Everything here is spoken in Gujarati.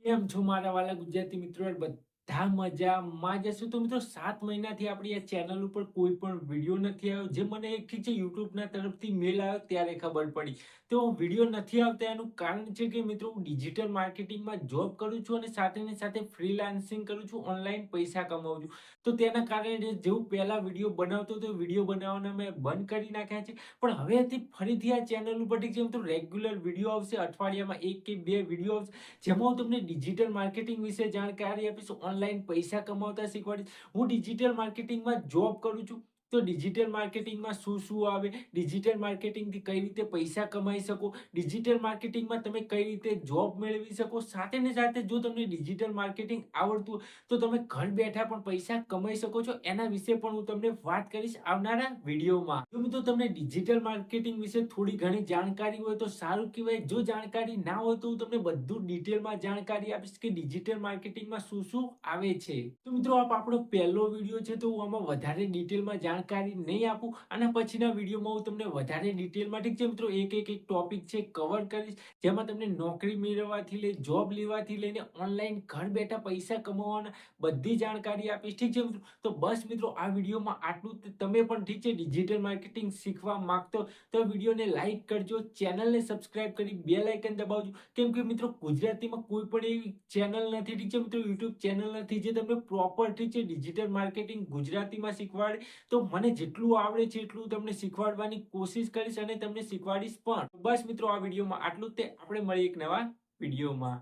કેમ છો મારા વાલા ગુજરાતી મિત્રો? બધા મજામાં જ હશો તો મિત્રો 7 મહિનાથી આપણી આ ચેનલ ઉપર કોઈ પણ વિડીયો નથી આવ્યો. જે મને એક ઠીક છે યુટ્યુબના તરફથી મેલ આવ્યો ત્યારે ખબર પડી. તો વિડીયો નથી આવતા એનું કારણ છે કે મિત્રો હું ડિજિટલ માર્કેટિંગમાં જોબ કરું છું અને સાથે ને સાથે ફ્રીલાન્સિંગ કરું છું, ઓનલાઈન પૈસા કમાઉં છું. તો તેના કારણે જેવું પહેલા વિડીયો બનાવતો હતો વિડીયો બનાવવાના મેં બંધ કરી નાખ્યા છે. પણ હવેથી ફરીથી આ ચેનલ ઉપર ઠીક છે મિત્રો રેગ્યુલર વિડીયો આવશે, અઠવાડિયામાં 1 કે 2 વિડીયો આવશે. જેમાં હું તમને ડિજિટલ માર્કેટિંગ વિશે જાણકારી આપીશ, ઓનલાઈન પૈસા કમાવતા શીખવાડીશ. હું ડિજિટલ માર્કેટિંગમાં જોબ કરું છું. તો ડિજિટલ માર્કેટિંગમાં શું શું આવે, ડિજિટલ માર્કેટિંગથી કઈ રીતે પૈસા કમાઈ શકો, ડિજિટલ માર્કેટિંગમાં તમે કઈ રીતે જોબ મેળવી શકો. સાથે ને સાથે જો તમને ડિજિટલ માર્કેટિંગ આવડતું હોય તો તમે ઘર બેઠા પણ પૈસા કમાઈ શકો છો. એના વિશે પણ હું તમને વાત કરીશ આવનારા વિડીયોમાં. જો મિત્રો તમને ડિજિટલ માર્કેટિંગ વિશે થોડી ઘણી જાણકારી હોય તો સારું કહેવાય. જો જાણકારી ના હોય તો હું તમને બધું ડિટેલમાં જાણકારી આપીશ કે ડિજિટલ માર્કેટિંગમાં શું શું આવે છે. તો મિત્રો આપણો પહેલો વિડીયો છે તો હું આમાં વધારે ડિટેલમાં જાણકારી નહીં આપું. અને પછીના વિડીયોમાં હું તમને વધારે ડિટેલમાં ઠીક છે મિત્રો એક ટોપિક છે કવર કરીશ. જેમાં તમને નોકરી મેળવવાથી લઈ જોબ લેવાથી લઈને ઓનલાઈન ઘર બેઠા પૈસા કમાવાના બધી જાણકારી આપીશ. ઠીક છે મિત્રો. તો બસ મિત્રો આ વિડીયોમાં આટલું તમે પણ ઠીક છે ડિજિટલ માર્કેટિંગ શીખવા માંગતો તો વિડીયોને લાઈક કરજો, ચેનલને સબસ્ક્રાઇબ કરી બેલ આઇકન દબાવજો. કેમ કે મિત્રો ગુજરાતીમાં કોઈ પણ એવી ચેનલ નથી ઠીક છે મિત્રો, યુટ્યુબ ચેનલ નથી જે તમને પ્રોપર ઠીક છે ડિજિટલ માર્કેટિંગ ગુજરાતીમાં શીખવાડે. તો મને જેટલું આવડે છે એટલું તમને શીખવાડવાની કોશિશ કરીશ અને તમને શીખવાડીશ પણ. બસ મિત્રો આ વિડીયોમાં આટલું જ તે. આપણે મળીએ એક નવા વિડીયોમાં.